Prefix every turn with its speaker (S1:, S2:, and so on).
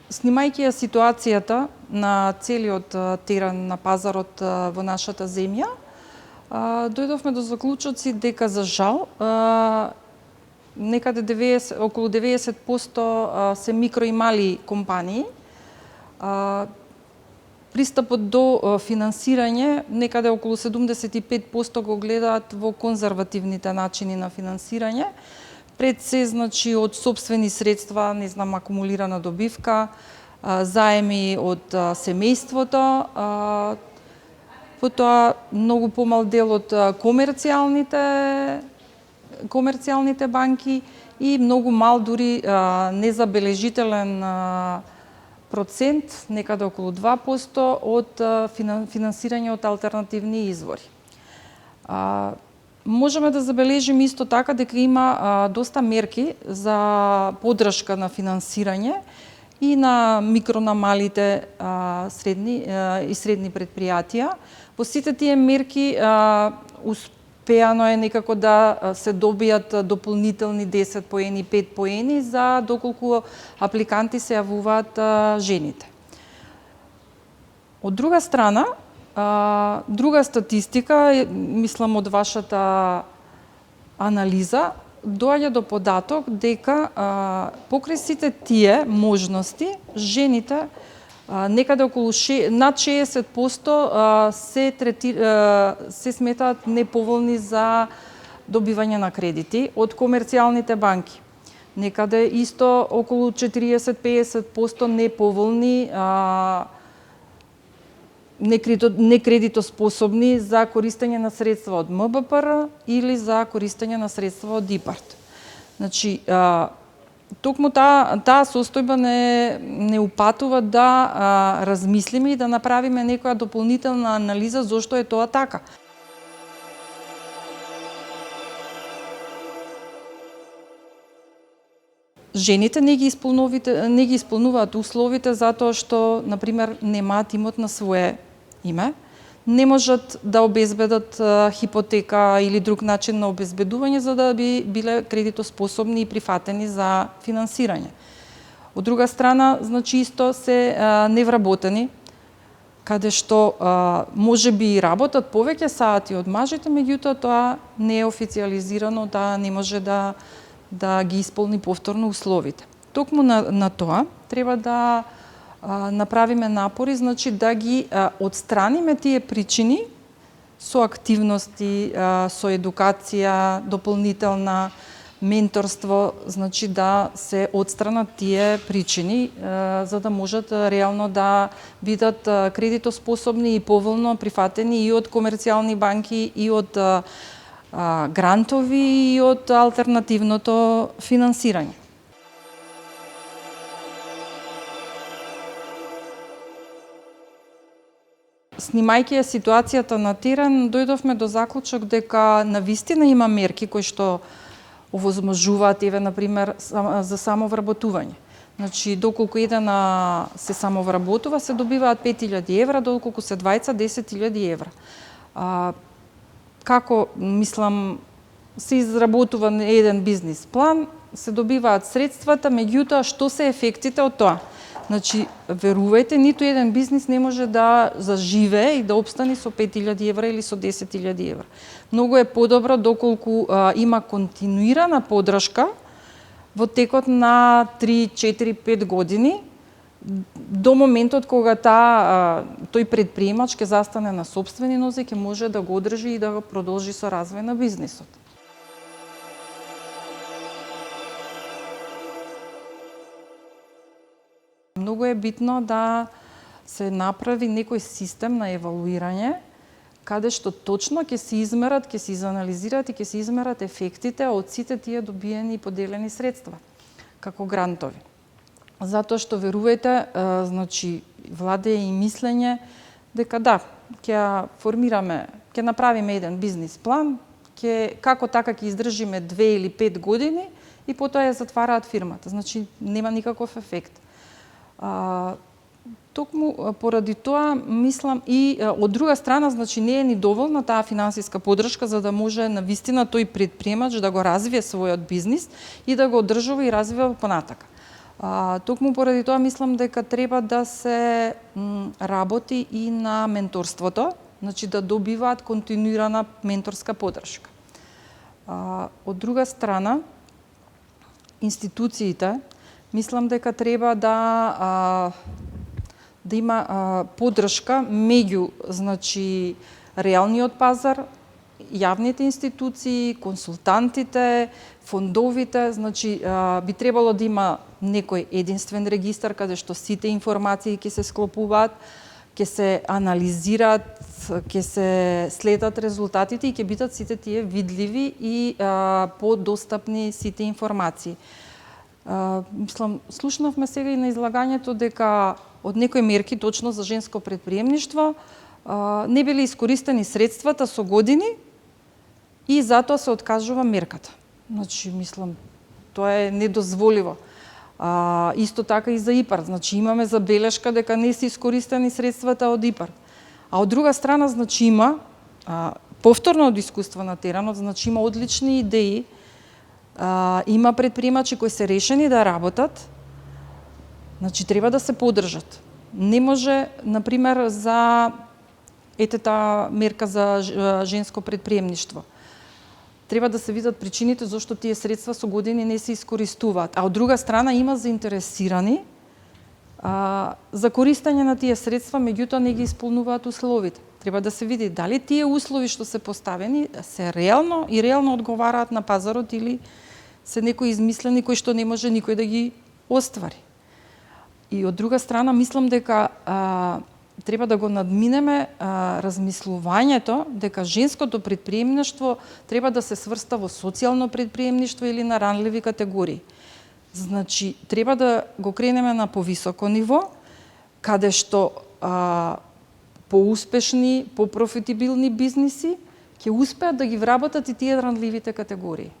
S1: Снимајќи ја ситуацијата на целиот терен на пазарот во нашата земја, дојдовме до заклучоци дека за жал некаде околу 90% се микро и мали компании. Пристапот до финансирање некаде околу 75% го гледаат во конзервативните начини на финансирање, пред се, значи, од сопствени средства, не знам, акумулирана добивка, заеми од семејството, потоа многу помал дел од комерцијалните банки и многу мал, дури незабележителен процент, некаде околу 2% од финансирање од алтернативни извори. Можеме да забележиме исто така дека има доста мерки за поддршка на финансирање и на микро, на малите и средни предпријатија. Во сите тие мерки успеано е некако да се добијат дополнителни 10 поени, 5 поени за доколку апликанти се јавуваат жените. Од друга страна, друга статистика, мислам од вашата анализа, доаѓа до податок дека покрај сите тие можности, жените некаде околу над 60% се сметаат неповолни за добивање на кредити од комерцијалните банки. Некаде исто околу 40-50% неповолни, некредитоспособни за користење на средства од МБПР или за користење на средства од ИПАРД. Значи, токму таа состојба не упатува да размислиме и да направиме некоја дополнителна анализа зошто е тоа така. Жените не ги исполнуваат условите затоа што, например, немаат имот на свое име, не можат да обезбедат хипотека или друг начин на обезбедување за да би биле кредитоспособни и прифатени за финансирање. Од друга страна, значи исто се невработени, каде што можеби и работат повеќе сати од мажите, меѓутоа тоа не е официјализирано, да не може да ги исполни повторно условите. Токму на тоа треба да направиме напори, значи да ги отстраниме тие причини со активности, со едукација, дополнителна менторство, значи да се отстранат тие причини за да можат реално да бидат кредитоспособни и поволно прифатени и од комерцијални банки, и од грантови, и од алтернативното финансирање. Снимајќи ја ситуацијата на терен, дојдовме до заклучок дека навистина има мерки кои што овозможуваат, например, за самовработување. Значи, доколку еден се самовработува, се добиваат 5000 евра, доколку се двајца 10.000 евра. Како, мислам, се изработува еден бизнис план, се добиваат средствата, меѓутоа што се ефектите од тоа? Значи, верувајте, ниту еден бизнис не може да заживее и да обстане со 5000 евра или со 10.000 евра. Многу е подобро доколку има континуирана поддршка во текот на 3, 4, 5 години до моментот кога тој предприемач ќе застане на сопствени нозе, ќе може да го одржи и да го продолжи со развој на бизнисот. Многу е битно да се направи некој систем на евалуирање, каде што точно ќе се измерат, ќе се изанализираат и ќе се измерат ефектите од сите тие добиени и поделени средства, како грантови. Затоа што, верувајте, значи, владее и мислење дека да, ќе направиме еден бизнис план, како така ќе издржиме 2 или 5 години и потоа ја затвараат фирмата. Значи, нема никаков ефект. Токму поради тоа, мислам, и од друга страна, значи, не е ни доволна таа финансиска поддршка за да може навистина тој предприемач да го развие својот бизнис и да го одржува и развива понатака. Токму поради тоа мислам дека треба да се работи и на менторството, значи да добиваат континуирана менторска подршка. Од друга страна, институциите, мислам дека треба да има подршка меѓу, значи, реалниот пазар, јавните институции, консултантите, фондовите, значи би требало да има некој единствен регистар каде што сите информации ќе се склопуваат, ќе се анализираат, ќе се следат резултатите и ќе бидат сите тие видливи и подостапни сите информации. Мислам, слушнавме сега и на излагањето дека од некои мерки точно за женско предприемништво не биле искористени средствата со години и затоа се откажува мерката. Значи, мислам, тоа е недозволиво. Исто така и за ИПАР. Значи, имаме забелешка дека не се искористени средствата од ИПАР. А од друга страна, значи, има повторно од искуство на теренот, значи има одлични идеи, има предприемачи кои се решени да работат, значи треба да се поддржат. Не може, например, за таа мерка за женско предприемништво. Треба да се видат причините зашто тие средства со години не се искористуваат. А од друга страна има заинтересирани за користење на тие средства, меѓутоа не ги исполнуваат условите. Треба да се види дали тие услови што се поставени се реално и реално одговараат на пазарот или се некои измислени кои што не може никој да ги оствари. И од друга страна мислам дека треба да го надминеме размислувањето дека женското предприемништво треба да се сврста во социјално предприемништво или на ранливи категории. Значи, треба да го кренеме на повисоко ниво, каде што поуспешни, попрофитабилни бизниси ќе успеат да ги вработат и тие ранливите категории.